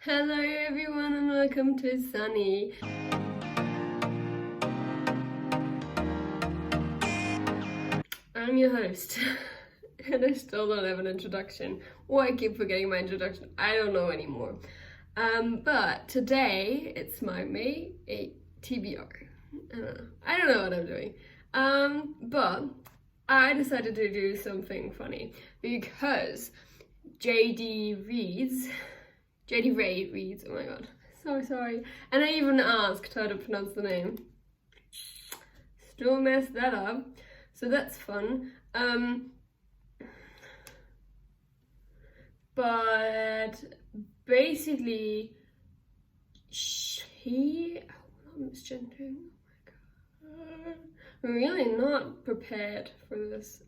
Hello everyone and welcome to Sunny. I'm your host and I still don't have an introduction, or I keep forgetting my introduction. I don't know anymore. But today it's my May 8 TBR. I don't know what I'm doing. But I decided to do something funny because Jadeyraereads, oh my god, so sorry. And I even asked how to pronounce the name. Still messed that up. So that's fun. But basically, I'm misgendering. Oh my god. I'm really not prepared for this.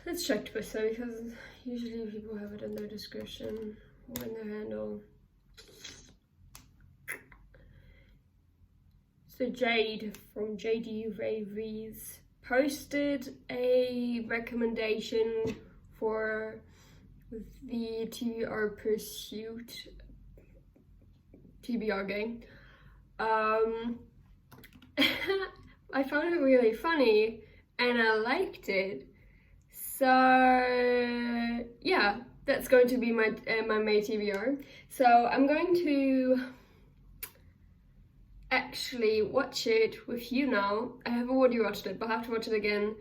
Let's check Twitter because usually people have it in their description or in their handle. So Jade from Jadeyraereads posted a recommendation for the TBR Pursuit TBR game. I found it really funny and I liked it. So yeah, that's going to be my May TBR. So I'm going to actually watch it with you now. I have already watched it, but I have to watch it again.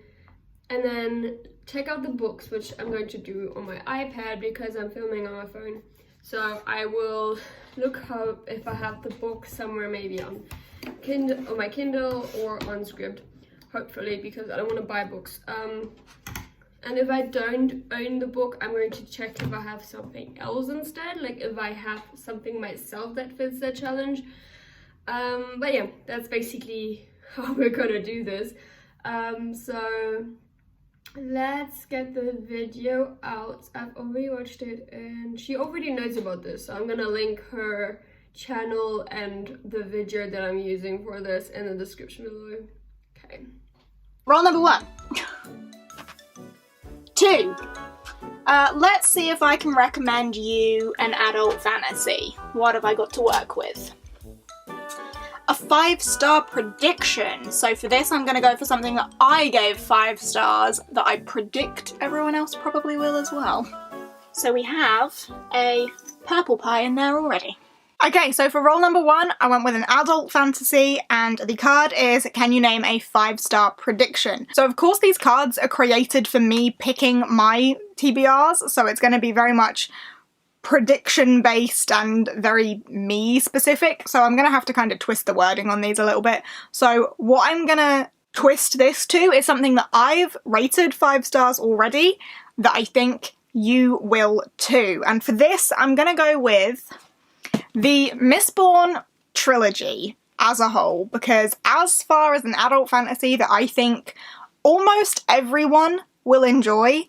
And then check out the books, which I'm going to do on my iPad because I'm filming on my phone. So I will look up if I have the book somewhere, maybe on Kindle, on my Kindle, or on Scribd, hopefully, because I don't want to buy books. And if I don't own the book, I'm going to check if I have something else instead, like if I have something myself that fits the challenge. But yeah, that's basically how we're gonna do this. So let's get the video out. I've already watched it and she already knows about this, so I'm gonna link her channel and the video that I'm using for this in the description below. Okay. Roll number 1. 2. Let's see if I can recommend you an adult fantasy. What have I got to work with? A 5-star prediction. So for this I'm going to go for something that I gave 5 stars that I predict everyone else probably will as well. So we have a purple pie in there already. Okay, so for roll number 1, I went with an adult fantasy, and the card is, can you name a 5-star prediction? So of course these cards are created for me picking my TBRs, so it's going to be very much prediction based and very me specific. So I'm going to have to kind of twist the wording on these a little bit. So what I'm going to twist this to is something that I've rated 5 stars already that I think you will too. And for this, I'm going to go with the Mistborn trilogy as a whole, because as far as an adult fantasy that I think almost everyone will enjoy,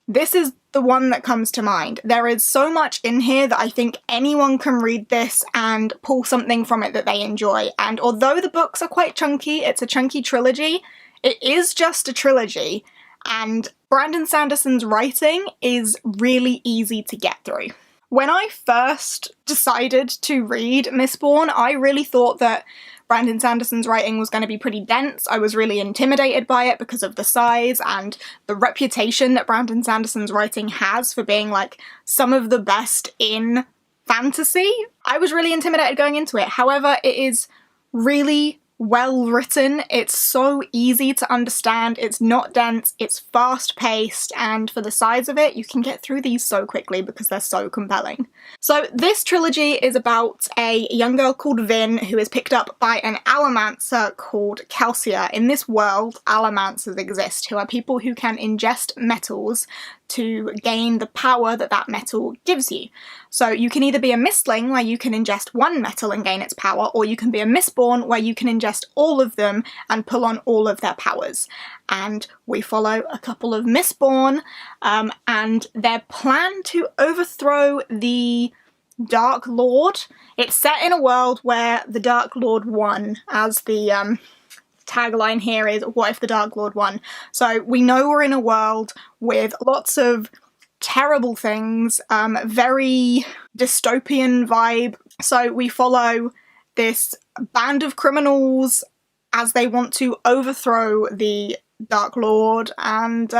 this is the one that comes to mind. There is so much in here that I think anyone can read this and pull something from it that they enjoy. And although the books are quite chunky, it's a chunky trilogy, it is just a trilogy, and Brandon Sanderson's writing is really easy to get through. When I first decided to read Mistborn, I really thought that Brandon Sanderson's writing was going to be pretty dense. I was really intimidated by it because of the size and the reputation that Brandon Sanderson's writing has for being like some of the best in fantasy. I was really intimidated going into it. However, it is really well written. It's so easy to understand. It's not dense. It's fast paced, and for the size of it, you can get through these so quickly because they're so compelling. So this trilogy is about a young girl called Vin who is picked up by an allomancer called Calcia. In this world, allomancers exist, who are people who can ingest metals to gain the power that that metal gives you. So you can either be a mistling, where you can ingest one metal and gain its power, or you can be a mistborn, where you can ingest all of them and pull on all of their powers. And we follow a couple of mistborn and their plan to overthrow the Dark Lord. It's set in a world where the Dark Lord won, as the tagline here is, what if the Dark Lord won? So we know we're in a world with lots of terrible things, very dystopian vibe. So we follow this band of criminals as they want to overthrow the Dark Lord and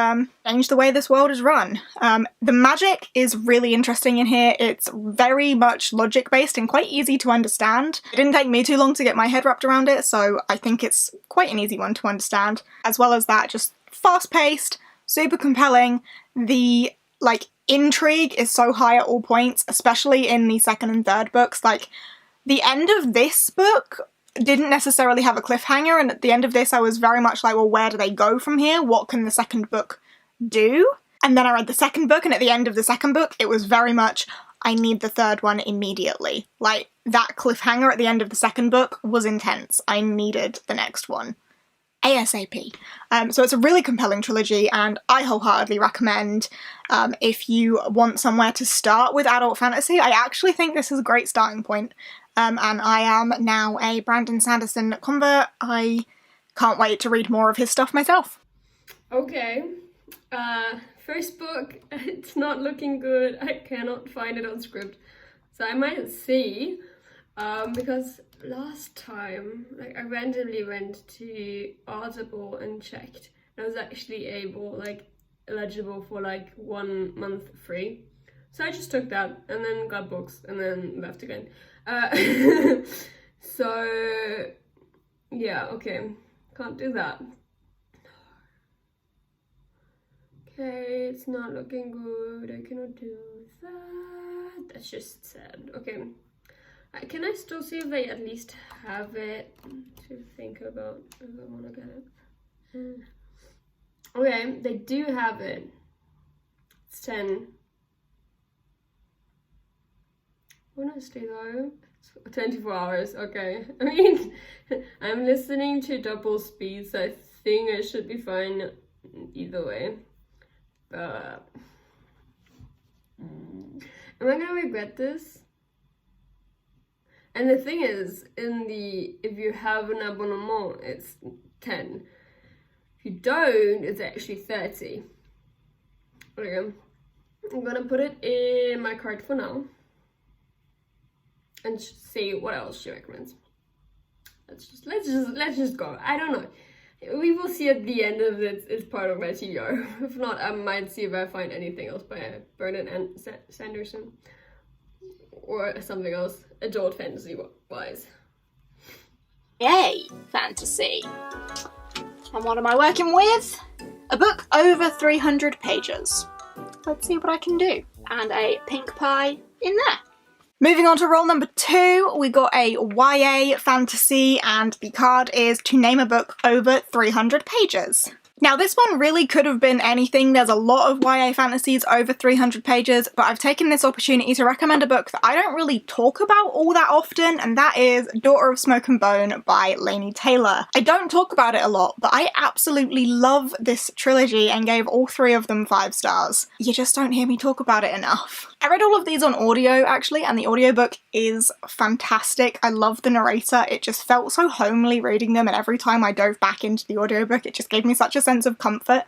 change the way this world is run. The magic is really interesting in here. It's very much logic-based and quite easy to understand. It didn't take me too long to get my head wrapped around it, so I think it's quite an easy one to understand. As well as that, just fast-paced, super compelling. The, like, intrigue is so high at all points, especially in the second and third books. Like, the end of this book didn't necessarily have a cliffhanger, and at the end of this I was very much like, well, where do they go from here? What can the second book do? And then I read the second book, and at the end of the second book it was very much, I need the third one immediately. Like, that cliffhanger at the end of the second book was intense. I needed the next one ASAP. So it's a really compelling trilogy, and I wholeheartedly recommend if you want somewhere to start with adult fantasy. I actually think this is a great starting point. And I am now a Brandon Sanderson convert. I can't wait to read more of his stuff myself. Okay. First book, it's not looking good. I cannot find it on script. So I might see, because last time, like, I randomly went to Audible and checked. And I was actually eligible for like 1 month free. So I just took that and then got books and then left again. So yeah, okay, can't do that. Okay, it's not looking good. I cannot do that. That's just sad. Okay, can I still see if they at least have it to think about if I want to get it? Okay, they do have it. It's 10. Honestly though, it's 24 hours, okay. I mean, I'm listening to double speed, so I think I should be fine either way. But am I gonna regret this? And the thing is, if you have an abonnement, it's 10. If you don't, it's actually 30. Okay, I'm gonna put it in my cart for now. And see what else she recommends. Let's just go. I don't know. We will see at the end of it. It's part of my TBR. If not, I might see if I find anything else by Bernard and Sanderson or something else adult fantasy wise. Yay, fantasy. And what am I working with? A book over 300 pages. Let's see what I can do. And a pink pie in there. Moving on to roll number 2, we got a YA fantasy, and the card is to name a book over 300 pages. Now this one really could have been anything. There's a lot of YA fantasies over 300 pages, but I've taken this opportunity to recommend a book that I don't really talk about all that often, and that is Daughter of Smoke and Bone by Laini Taylor. I don't talk about it a lot, but I absolutely love this trilogy and gave all 3 of them 5 stars. You just don't hear me talk about it enough. I read all of these on audio actually, and the audiobook is fantastic. I love the narrator. It just felt so homely reading them, and every time I dove back into the audiobook it just gave me such a sense of comfort.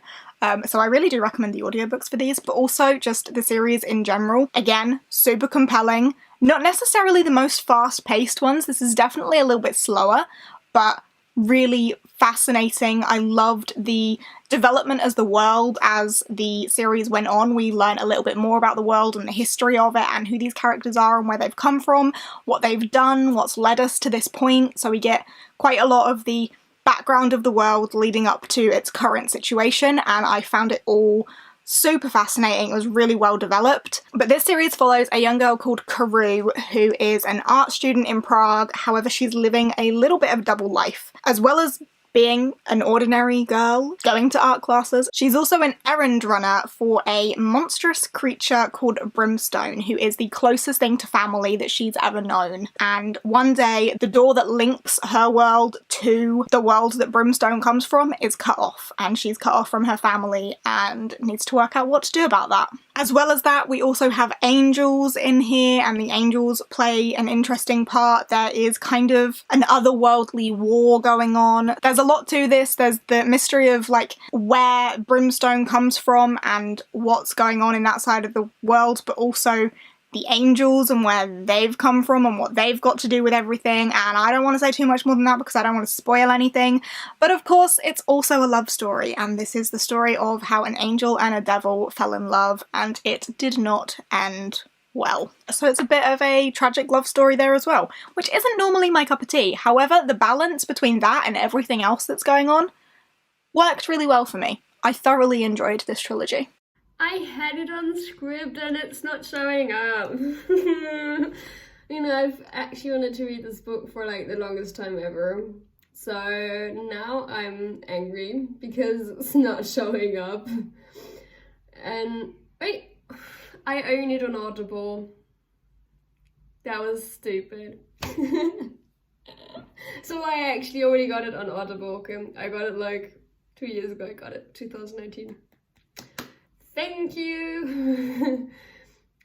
So I really do recommend the audiobooks for these, but also just the series in general. Again, super compelling. Not necessarily the most fast-paced ones. This is definitely a little bit slower, but really fascinating. I loved the development as the world as the series went on. We learned a little bit more about the world and the history of it and who these characters are and where they've come from, what they've done, what's led us to this point. So we get quite a lot of the background of the world leading up to its current situation, and I found it all super fascinating. It was really well developed. But this series follows a young girl called Karu, who is an art student in Prague. However, she's living a little bit of double life. As well as being an ordinary girl going to art classes, she's also an errand runner for a monstrous creature called Brimstone, who is the closest thing to family that she's ever known. And one day, the door that links her world to the world that Brimstone comes from is cut off, and she's cut off from her family and needs to work out what to do about that. As well as that, we also have angels in here, and the angels play an interesting part. There is kind of an otherworldly war going on. There's a a lot to this. There's the mystery of like where brimstone comes from and what's going on in that side of the world, but also the angels and where they've come from and what they've got to do with everything. And I don't want to say too much more than that because I don't want to spoil anything. But of course, it's also a love story, and this is the story of how an angel and a devil fell in love, and it did not end well. So it's a bit of a tragic love story there as well, which isn't normally my cup of tea. However, the balance between that and everything else that's going on worked really well for me. I thoroughly enjoyed this trilogy. I had it on script and it's not showing up. You know, I've actually wanted to read this book for like the longest time ever. So now I'm angry because it's not showing up. And wait, I own it on Audible. That was stupid. So I actually already got it on Audible. Okay? I got it like 2 years ago. I got it 2019. Thank you!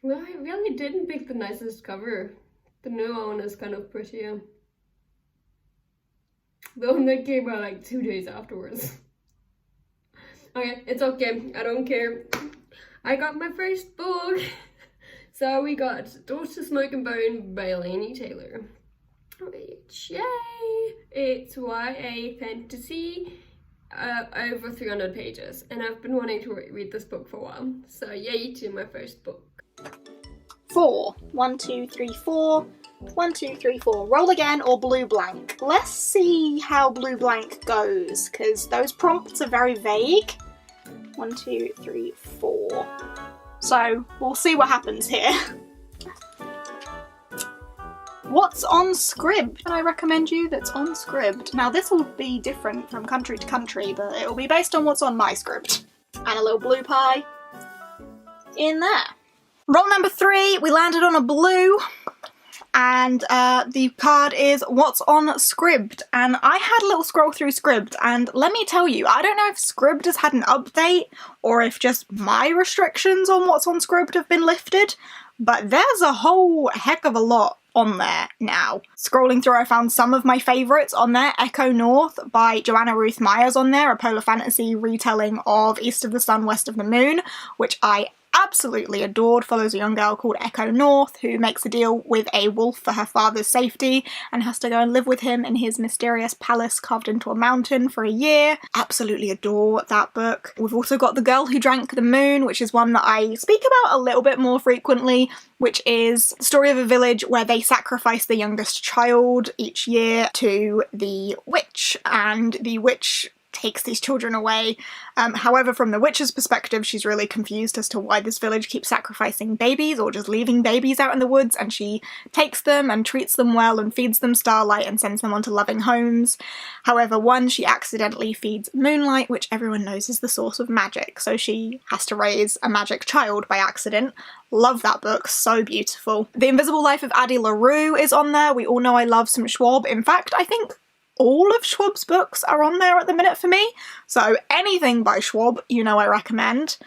Well, I really didn't pick the nicest cover. The new one is kind of prettier. The one that came out like 2 days afterwards. Okay, it's okay. I don't care. I got my first book! So we got Doors to Smoke and Bone by Laini Taylor. Which, yay! It's YA fantasy. Over 300 pages, and I've been wanting to read this book for a while, so yay to my first book. 4. 1, 2, 3, 4. 1, 2, 3, 4. Roll again or blue blank. Let's see how blue blank goes, because those prompts are very vague. 1, 2, 3, 4. So we'll see what happens here. What's on Scribd? Can I recommend you that's on Scribd? Now this will be different from country to country, but it will be based on what's on my Scribd. And a little blue pie in there. Roll number 3, we landed on a blue, and the card is what's on Scribd. And I had a little scroll through Scribd, and let me tell you, I don't know if Scribd has had an update or if just my restrictions on what's on Scribd have been lifted, but there's a whole heck of a lot on there now. Scrolling through, I found some of my favourites on there. Echo North by Joanne Ruth Meyer's on there, a polar fantasy retelling of East of the Sun, West of the Moon, which I absolutely adored. Follows a young girl called Echo North who makes a deal with a wolf for her father's safety and has to go and live with him in his mysterious palace carved into a mountain for a year. Absolutely adore that book. We've also got The Girl Who Drank the Moon, which is one that I speak about a little bit more frequently, which is the story of a village where they sacrifice the youngest child each year to the witch, and the witch takes these children away. However, from the witch's perspective, she's really confused as to why this village keeps sacrificing babies or just leaving babies out in the woods, and she takes them and treats them well and feeds them starlight and sends them on to loving homes. However, she accidentally feeds moonlight, which everyone knows is the source of magic, so she has to raise a magic child by accident. Love that book, so beautiful. The Invisible Life of Addie LaRue is on there. We all know I love some Schwab. In fact, I think all of Schwab's books are on there at the minute for me, so anything by Schwab, you know I recommend.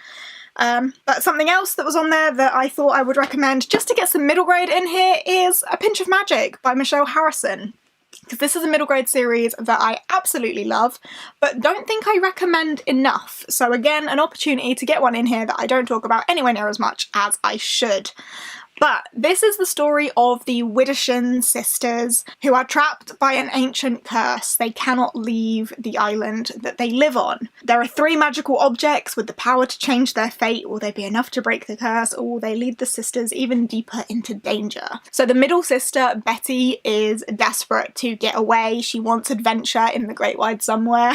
But something else that was on there that I thought I would recommend just to get some middle grade in here is A Pinch of Magic by Michelle Harrison. Because this is a middle grade series that I absolutely love, but don't think I recommend enough. So again, an opportunity to get one in here that I don't talk about anywhere near as much as I should. But this is the story of the Widdersham sisters, who are trapped by an ancient curse. They cannot leave the island that they live on. There are 3 magical objects with the power to change their fate. Will they be enough to break the curse, or will they lead the sisters even deeper into danger? So the middle sister, Betty, is desperate to get away. She wants adventure in the great wide somewhere,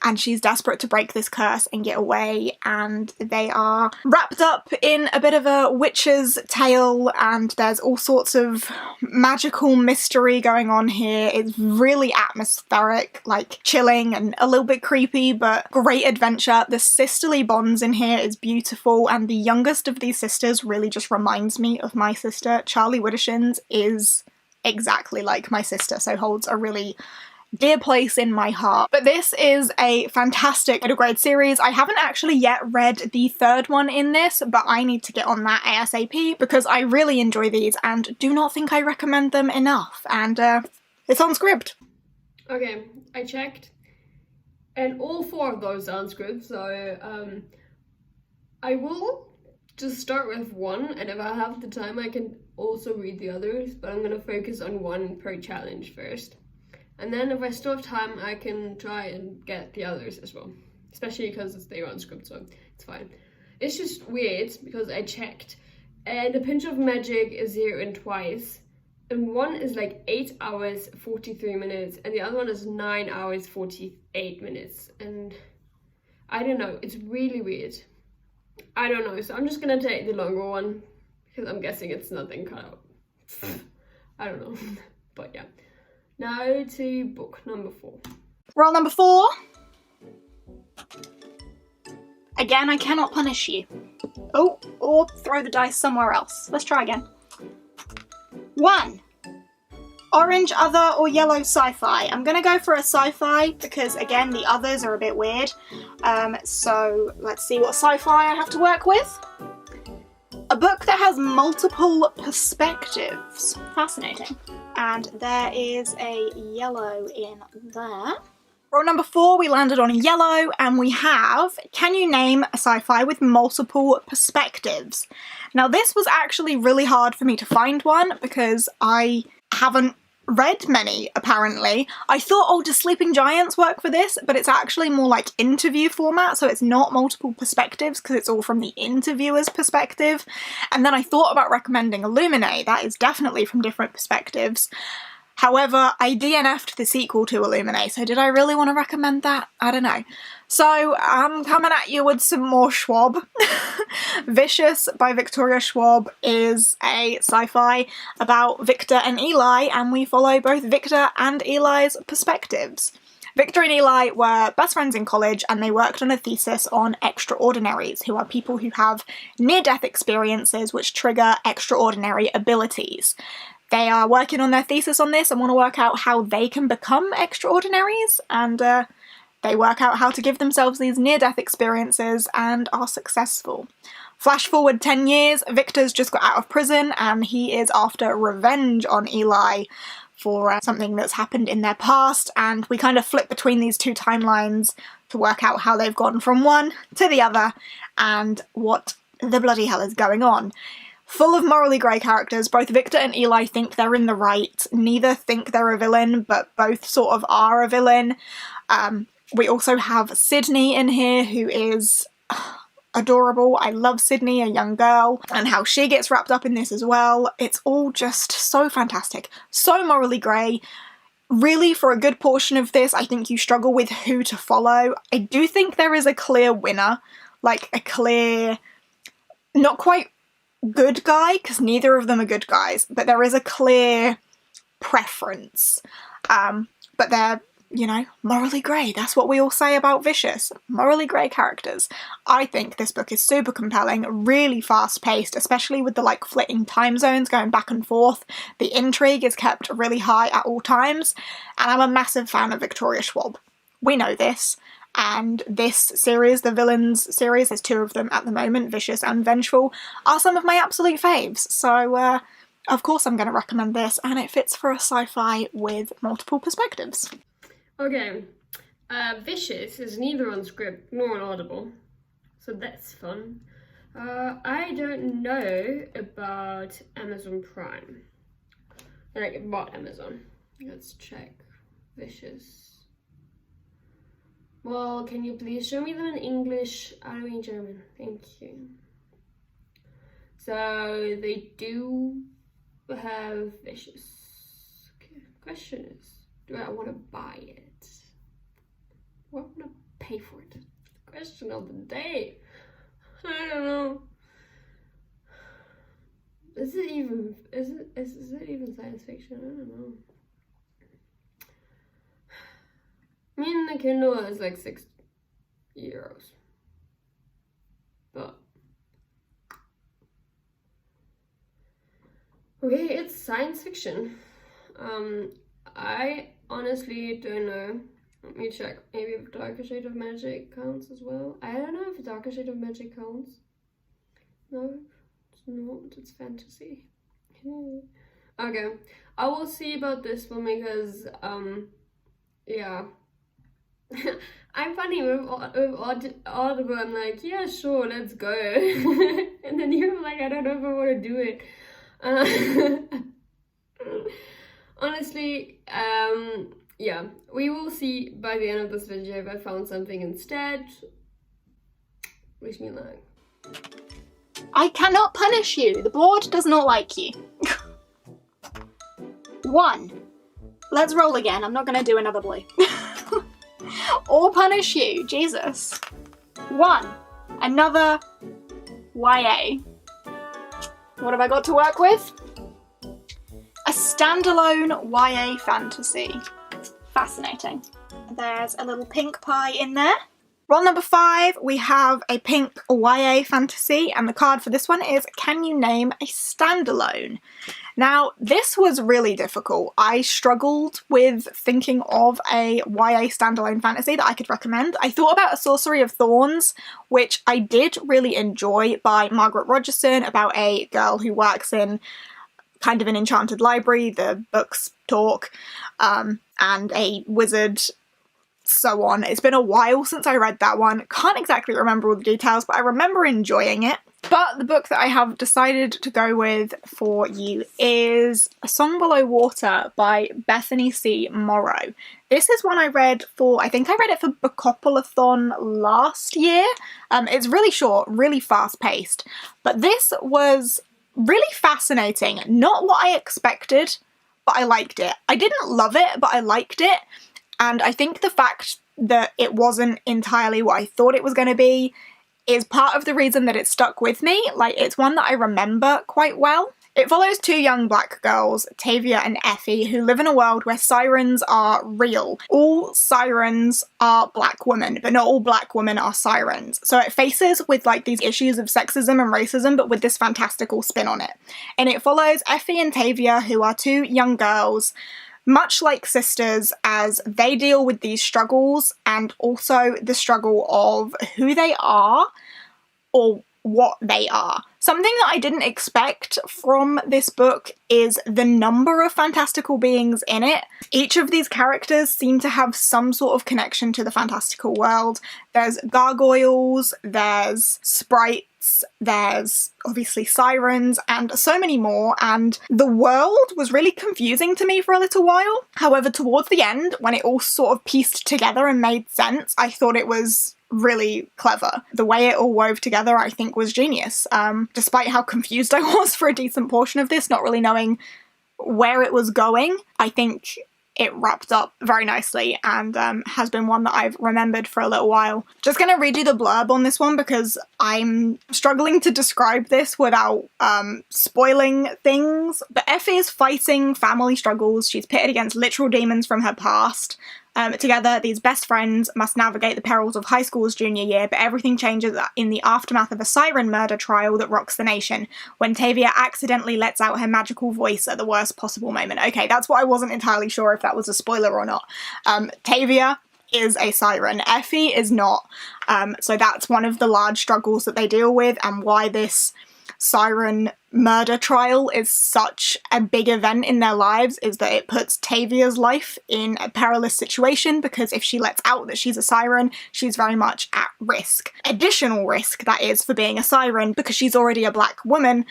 and she's desperate to break this curse and get away, and they are wrapped up in a bit of a witch's tale, and there's all sorts of magical mystery going on here. It's really atmospheric, like chilling and a little bit creepy, but great adventure. The sisterly bonds in here is beautiful, and the youngest of these sisters really just reminds me of my sister. Charlie Widdershins is exactly like my sister, so holds a really dear place in my heart. But this is a fantastic middle grade series. I haven't actually yet read the 3rd one in this, but I need to get on that ASAP because I really enjoy these and do not think I recommend them enough. And it's on Scribd. Okay, I checked. And all 4 of those are unscripted, so I will just start with 1, and if I have the time I can also read the others, but I'm going to focus on 1 per challenge first. And then if I still have time, I can try and get the others as well, especially because they are unscripted, so it's fine. It's just weird because I checked, and the Pinch of Magic is here in twice, and one is like 8 hours 43 minutes, and the other one is 9 hours 48 minutes, and I don't know, it's really weird. I don't know, so I'm just gonna take the longer one because I'm guessing it's nothing cut out. I don't know, but yeah. Now to book number 4. Roll number 4. Again, I cannot punish you. Oh, or throw the dice somewhere else. Let's try again. 1. Orange, other, or yellow sci-fi. I'm gonna go for a sci-fi because, again, the others are a bit weird. So let's see what sci-fi I have to work with. A book that has multiple perspectives. Fascinating. And there is a yellow in there. Roll number 4, we landed on a yellow, and we have, can you name a sci-fi with multiple perspectives? Now this was actually really hard for me to find one because I haven't read many, apparently. I thought, oh, does Sleeping Giants work for this? But it's actually more like interview format, so it's not multiple perspectives because it's all from the interviewer's perspective. And then I thought about recommending Illuminate. That is definitely from different perspectives. However, I DNF'd the sequel to Illuminate, so did I really want to recommend that? I don't know. So I'm coming at you with some more Schwab. Vicious by Victoria Schwab is a sci-fi about Victor and Eli, and we follow both Victor and Eli's perspectives. Victor and Eli were best friends in college, and they worked on a thesis on extraordinaries, who are people who have near-death experiences which trigger extraordinary abilities. They are working on their thesis on this and want to work out how they can become extraordinaries, and they work out how to give themselves these near-death experiences and are successful. Flash forward 10 years, Victor's just got out of prison and he is after revenge on Eli for something that's happened in their past, and we kind of flip between these 2 timelines to work out how they've gone from one to the other and what the bloody hell is going on. Full of morally grey characters, both Victor and Eli think they're in the right, neither think they're a villain, but both sort of are a villain. We also have Sydney in here, who is adorable. I love Sydney, a young girl, and how she gets wrapped up in this as well. It's all just so fantastic, so morally grey. Really, for a good portion of this, I think you struggle with who to follow. I do think there is a clear winner, like a clear, not quite good guy, because neither of them are good guys, but there is a clear preference. But they're, you know, morally grey. That's what we all say about Vicious. Morally grey characters. I think this book is super compelling, really fast-paced, especially with the, like, flitting time zones going back and forth. The intrigue is kept really high at all times, and I'm a massive fan of Victoria Schwab. We know this. And this series, the Villains series, there's 2 of them at the moment, Vicious and Vengeful, are some of my absolute faves. So, of course I'm going to recommend this, and it fits for a sci-fi with multiple perspectives. Okay, Vicious is neither on script nor on Audible, so that's fun. I don't know about Amazon Prime. Like, about Amazon. Let's check. Vicious. Well, can you please show me them in English? I don't mean German. Thank you. So, they do have Vicious. Okay. Question is, do I want to buy it? Or I want to pay for it? Question of the day. I don't know. Is it even science fiction? I don't know. I mean, the Kindle is like €6. But okay, it's science fiction. I honestly don't know. Let me check. Maybe if Darker Shade of Magic counts as well. I don't know if Darker Shade of Magic counts. No, it's not. It's fantasy. Okay, I will see about this one because yeah. I'm funny with Audible. I'm like, yeah, sure, let's go. And then you're like, I don't know if I want to do it. Honestly, yeah, we will see by the end of this video if I found something instead. Wish me luck. I cannot punish you. The board does not like you. 1. Let's roll again. I'm not going to do another blue. Or punish you. Jesus. 1. Another YA. What have I got to work with? A standalone YA fantasy. Fascinating. There's a little pink pie in there. Roll number 5, we have a pink YA fantasy, and the card for this one is Can You Name a Standalone? Now, this was really difficult. I struggled with thinking of a YA standalone fantasy that I could recommend. I thought about A Sorcery of Thorns, which I did really enjoy, by Margaret Rogerson, about a girl who works in kind of an enchanted library, the books talk, and a wizard, so on. It's been a while since I read that one. Can't exactly remember all the details, but I remember enjoying it. But the book that I have decided to go with for you is A Song Below Water by Bethany C. Morrow. This is one I read for, I think I read it for Bookopoly-thon last year. It's really short, really fast-paced, but this was really fascinating. Not what I expected, but I liked it. I didn't love it, but I liked it. And I think the fact that it wasn't entirely what I thought it was going to be is part of the reason that it stuck with me. Like, it's one that I remember quite well. It follows 2 young black girls, Tavia and Effie, who live in a world where sirens are real. All sirens are black women, but not all black women are sirens. So it faces with like these issues of sexism and racism, but with this fantastical spin on it. And it follows Effie and Tavia, who are 2 young girls, much like sisters, as they deal with these struggles, and also the struggle of who they are or what they are. Something that I didn't expect from this book is the number of fantastical beings in it. Each of these characters seem to have some sort of connection to the fantastical world. There's gargoyles, there's sprites, there's obviously sirens, and so many more, and the world was really confusing to me for a little while. However, towards the end, when it all sort of pieced together and made sense, I thought it was really clever. The way it all wove together, I think, was genius. Despite how confused I was for a decent portion of this, not really knowing where it was going, I think it wrapped up very nicely, and has been one that I've remembered for a little while. Just gonna read you the blurb on this one because I'm struggling to describe this without spoiling things. But Effie is fighting family struggles. She's pitted against literal demons from her past. Together, these best friends must navigate the perils of high school's junior year, but everything changes in the aftermath of a siren murder trial that rocks the nation, when Tavia accidentally lets out her magical voice at the worst possible moment. Okay, that's what I wasn't entirely sure if that was a spoiler or not. Tavia is a siren. Effie is not. So that's one of the large struggles that they deal with, and why this siren murder trial is such a big event in their lives, is that it puts Tavia's life in a perilous situation, because if she lets out that she's a siren, she's very much at risk. Additional risk, that is, for being a siren, because she's already a black woman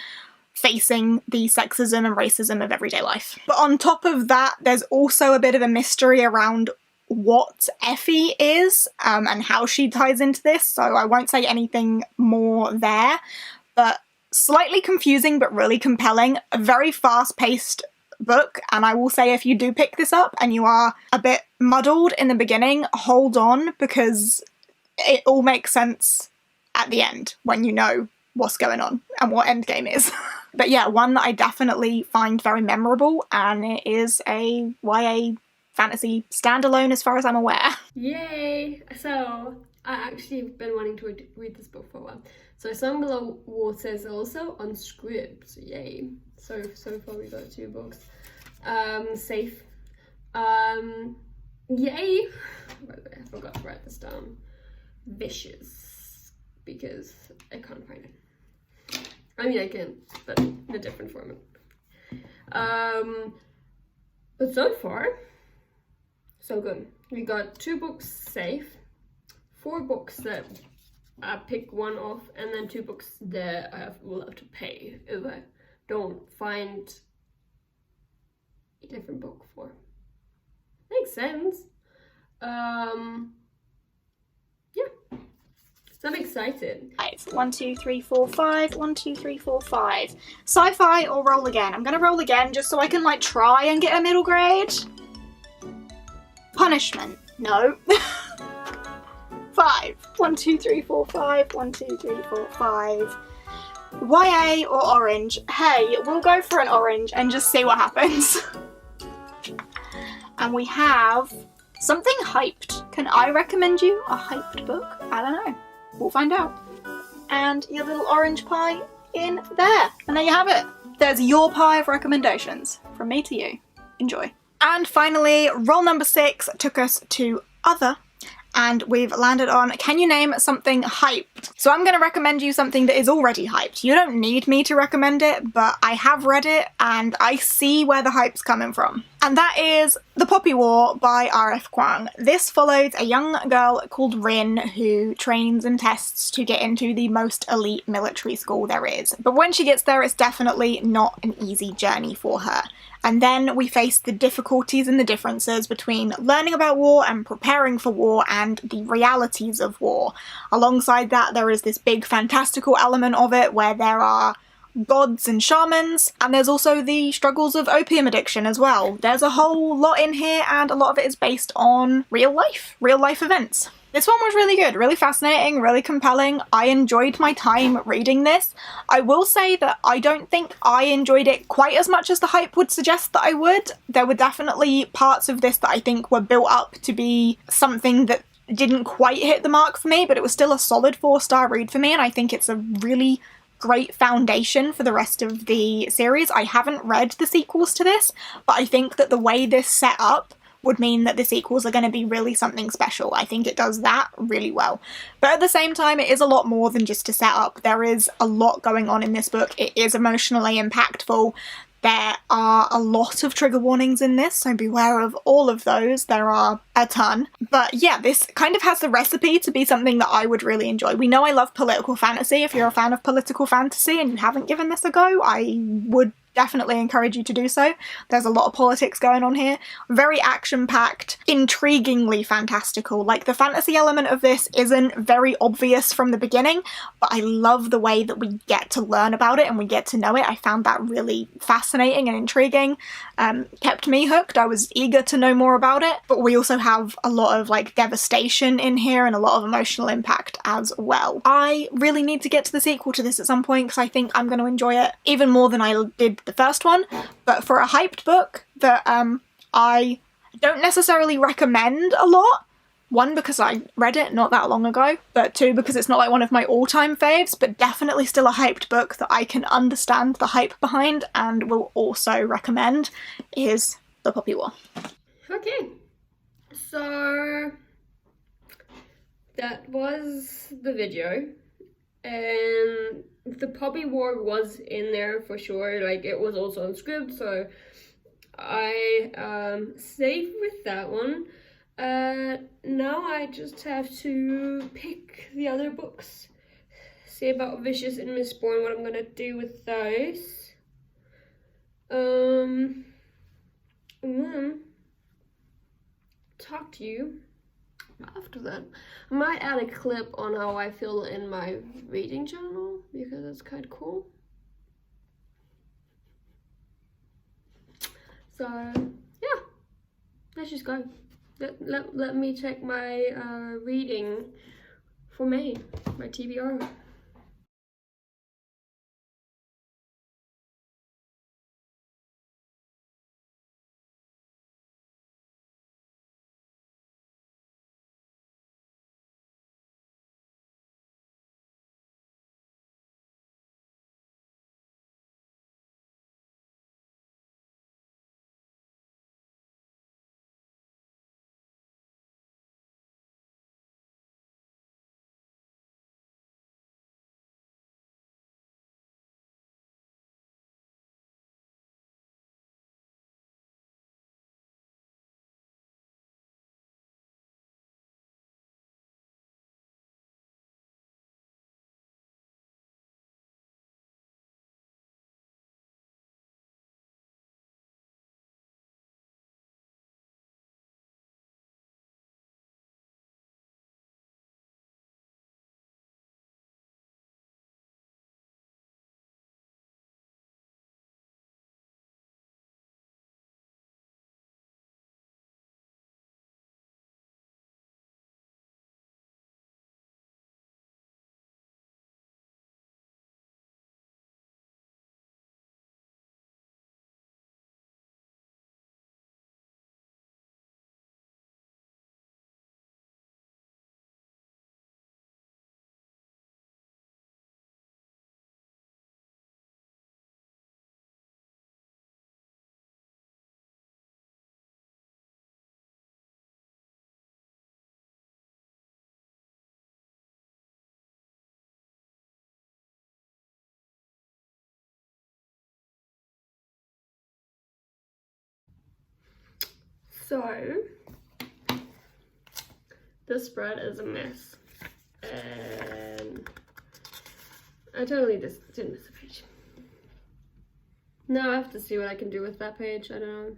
facing the sexism and racism of everyday life. But on top of that, there's also a bit of a mystery around what Effie is, and how she ties into this, so I won't say anything more there, but slightly confusing but really compelling. A very fast-paced book, and I will say, if you do pick this up and you are a bit muddled in the beginning, hold on, because it all makes sense at the end when you know what's going on and what endgame is. But yeah, one that I definitely find very memorable, and it is a YA fantasy standalone as far as I'm aware. Yay! So, I actually have been wanting to read this book for a while. So Song Below Water is also on Scribd, yay. So far we got 2 books. Safe. Yay! By the way, I forgot to write this down. Vicious. Because I can't find it. I mean I can, but in a different format. But so far, so good. we got 2 books safe, 4 books that I pick one off, and then 2 books that will have to pay if I don't find a different book for. Makes sense. Yeah. So I'm excited. 1, 2, 3, 4, 5. 1, 2, 3, 4, 5. Sci-fi or roll again? I'm gonna roll again just so I can like try and get a middle grade. Punishment. No. 5. 1, 2, 3, 4, 5. 1, 2, 3, 4, 5. YA or orange? Hey, we'll go for an orange and just see what happens. And we have something hyped. Can I recommend you a hyped book? I don't know. We'll find out. And your little orange pie in there. And there you have it. There's your pie of recommendations from me to you. Enjoy. And finally, roll number 6 took us to other. And we've landed on, can you name something hyped? So I'm going to recommend you something that is already hyped. You don't need me to recommend it, but I have read it and I see where the hype's coming from. And that is The Poppy War by R.F. Kuang. This follows a young girl called Rin who trains and tests to get into the most elite military school there is. But when she gets there, it's definitely not an easy journey for her. And then we face the difficulties and the differences between learning about war and preparing for war and the realities of war. Alongside that, there is this big fantastical element of it where there are gods and shamans, and there's also the struggles of opium addiction as well. There's a whole lot in here, and a lot of it is based on real life events. This one was really good, really fascinating, really compelling. I enjoyed my time reading this. I will say that I don't think I enjoyed it quite as much as the hype would suggest that I would. There were definitely parts of this that I think were built up to be something that didn't quite hit the mark for me, but it was still a solid 4-star read for me, and I think it's a really great foundation for the rest of the series. I haven't read the sequels to this, but I think that the way this set up would mean that the sequels are going to be really something special. I think it does that really well. But at the same time, it is a lot more than just a setup. There is a lot going on in this book. It is emotionally impactful. There are a lot of trigger warnings in this, so beware of all of those. There are a ton. But yeah, this kind of has the recipe to be something that I would really enjoy. We know I love political fantasy. If you're a fan of political fantasy and you haven't given this a go, I would definitely encourage you to do so. There's a lot of politics going on here. Very action-packed, intriguingly fantastical. Like, the fantasy element of this isn't very obvious from the beginning, but I love the way that we get to learn about it and we get to know it. I found that really fascinating and intriguing. Kept me hooked. I was eager to know more about it, but we also have a lot of like devastation in here and a lot of emotional impact as well. I really need to get to the sequel to this at some point because I think I'm going to enjoy it even more than I did the first one. But for a hyped book that I don't necessarily recommend a lot, 1, because I read it not that long ago, but 2, because it's not like one of my all-time faves, but definitely still a hyped book that I can understand the hype behind and will also recommend, is The Poppy War. Okay, so that was the video, and The Poppy War was in there for sure. Like, it was also on script, so I safe with that one. Now I just have to pick the other books. See about Vicious and Mistborn, what I'm gonna do with those. And then talk to you after that. I might add a clip on how I feel in my reading journal because it's kind of cool. So yeah, let's just go. Let me check my reading for May, my TBR. So this spread is a mess, and I totally just didn't miss a page. Now I have to see what I can do with that page. I don't know.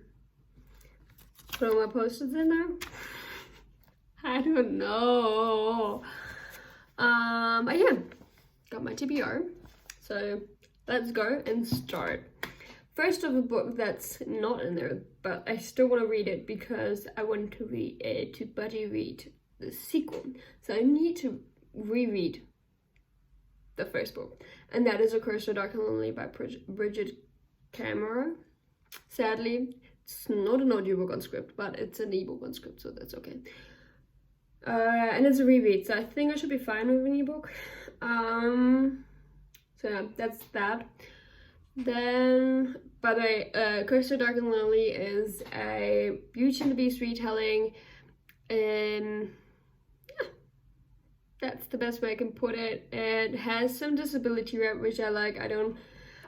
Put all my post-its in there? I don't know. But yeah, got my TBR. So let's go and start. First of a book that's not in there, but I still want to read it because I want to buddy read the sequel. So I need to reread the first book, and that is A Curse of Dark and Lonely by Bridgit Kemmerer. Sadly, it's not an audiobook on script, but it's an ebook on script, so that's okay. And it's a reread, so I think I should be fine with an ebook. So yeah, that's that. Then, by the way, Curse of Dark and Lonely is a Beauty and the Beast retelling, and yeah, that's the best way I can put it. It has some disability rep, which I like.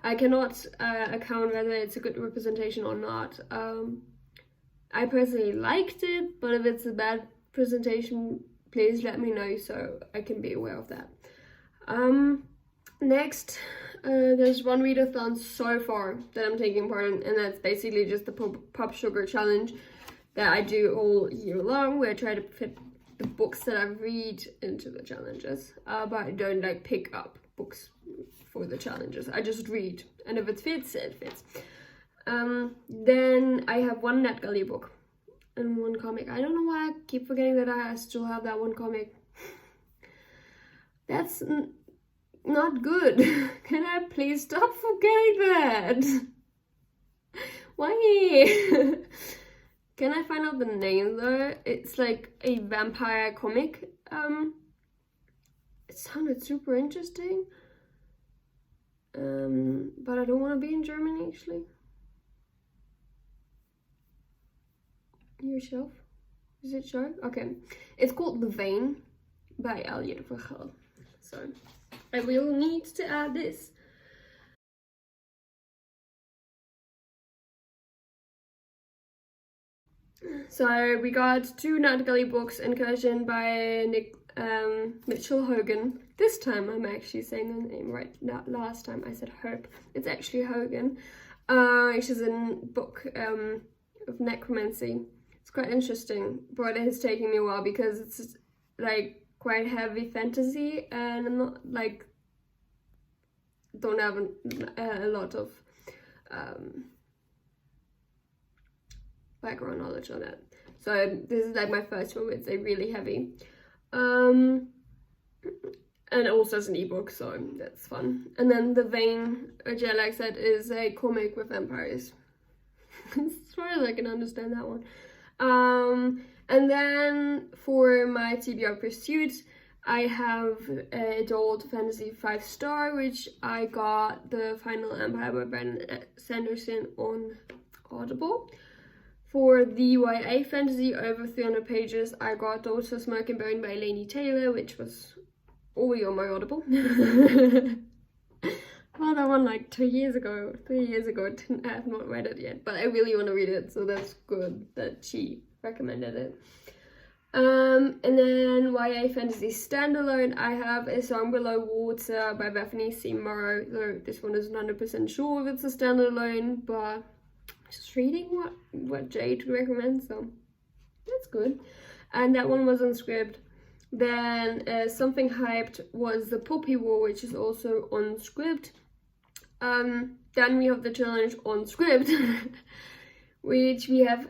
I cannot account whether it's a good representation or not. I personally liked it, but if it's a bad presentation, please let me know so I can be aware of that. Next, there's one readathon so far that I'm taking part in, and that's basically just the Pop Sugar Challenge that I do all year long, where I try to fit the books that I read into the challenges, but I don't like pick up books for the challenges. I just read, and if it fits, it fits. Then I have one NetGalley book and one comic. I don't know why I keep forgetting that I still have that one comic. That's not good. Can I please stop forgetting that? Why? Can I find out the name though? It's like a vampire comic. It sounded super interesting. But I don't want to be in Germany actually. Your shelf? Is it sure? Okay. It's called The VIII by Eliot Rahal. So I will need to add this. So we got two NetGalley books, Incursion by Mitchell Hogan. This time I'm actually saying the name right. Last time I said Hope. It's actually Hogan. Which is a book of necromancy. It's quite interesting, but it has taken me a while because it's like quite heavy fantasy, and I'm not like don't have a lot of background knowledge on it. So this is like my first one. It's really heavy. And also as an ebook, so that's fun. And then The VIII, which I like said, is a comic with vampires. As far as I can understand that one. And then for my TBR pursuits, I have adult fantasy 5-star, which I got The Final Empire by Brandon Sanderson on Audible. For the YA fantasy over 300 pages, I got Daughter Smoke and Bone by Laini Taylor, which was already on my Audible. Oh, that one like 3 years ago. I have not read it yet, but I really want to read it, so that's good that she recommended it. And then YA fantasy standalone, I have A Song Below Water by Bethany C. Morrow. Though this one isn't 100% sure if it's a standalone, but just reading what Jade recommends, so that's good. And that one was on script. Then Something Hyped was The Poopy War, which is also on script. Then we have the challenge on script, which we have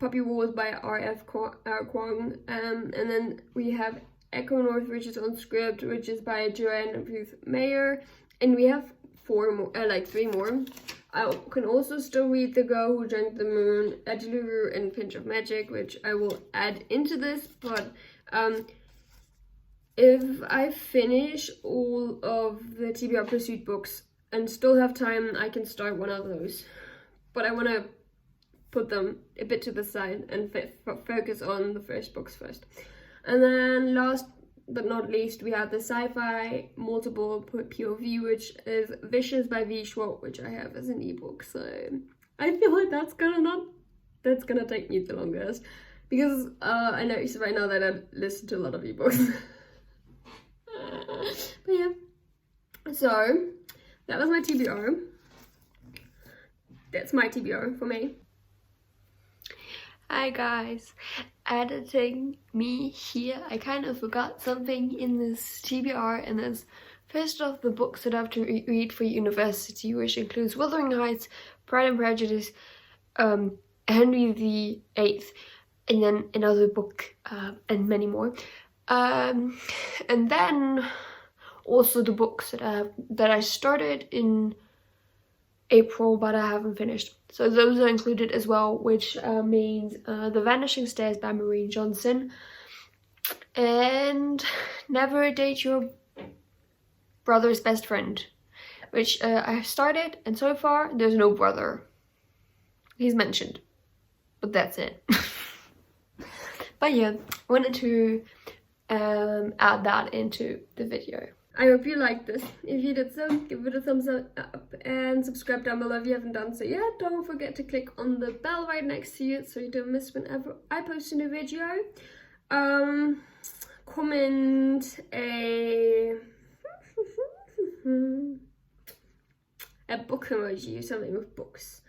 Poppy Wars by R.F. Kuang, and then we have Echo North, which is on script, which is by Joanne and Ruth Meyer, and we have three more. I can also still read The Girl Who Drank the Moon, Adeluru, and Pinch of Magic, which I will add into this, but if I finish all of the TBR Pursuit books and still have time, I can start one of those, but I want to put them a bit to the side and focus on the first books first. And then last but not least, we have the sci-fi multiple POV, which is Vicious by V. Schwab, which I have as an ebook. So I feel like that's gonna not that's gonna take me the longest, because I noticed right now that I listen to a lot of ebooks. But yeah, so that was my TBR. That's my TBR for me. Hi guys, editing me here. I kind of forgot something in this TBR, and that's first off the books that I have to read for university, which includes Wuthering Heights, Pride and Prejudice, Henry VIII, and then another book, and many more. And then also the books that I started in April but I haven't finished. So those are included as well, which means The Vanishing Stairs by Maureen Johnson and Never Date Your Brother's Best Friend, which I started, and so far there's no brother. He's mentioned, but that's it. But yeah, I wanted to add that into the video. I hope you liked this. If you did so, give it a thumbs up and subscribe down below if you haven't done so yet. Don't forget to click on the bell right next to you so you don't miss whenever I post a new video. Comment a book emoji or something with books.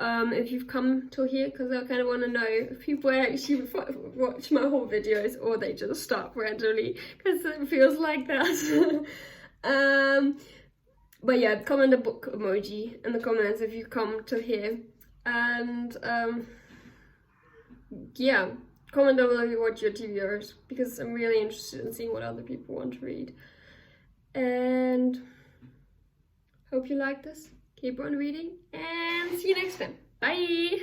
If you've come till here, because I kind of want to know if people actually watch my whole videos or they just stop randomly, because it feels like that. But yeah, comment a book emoji in the comments if you come till here, and yeah, comment down below if you watch your TBRs, because I'm really interested in seeing what other people want to read. And hope you like this. Keep on reading, and see you next time. Bye!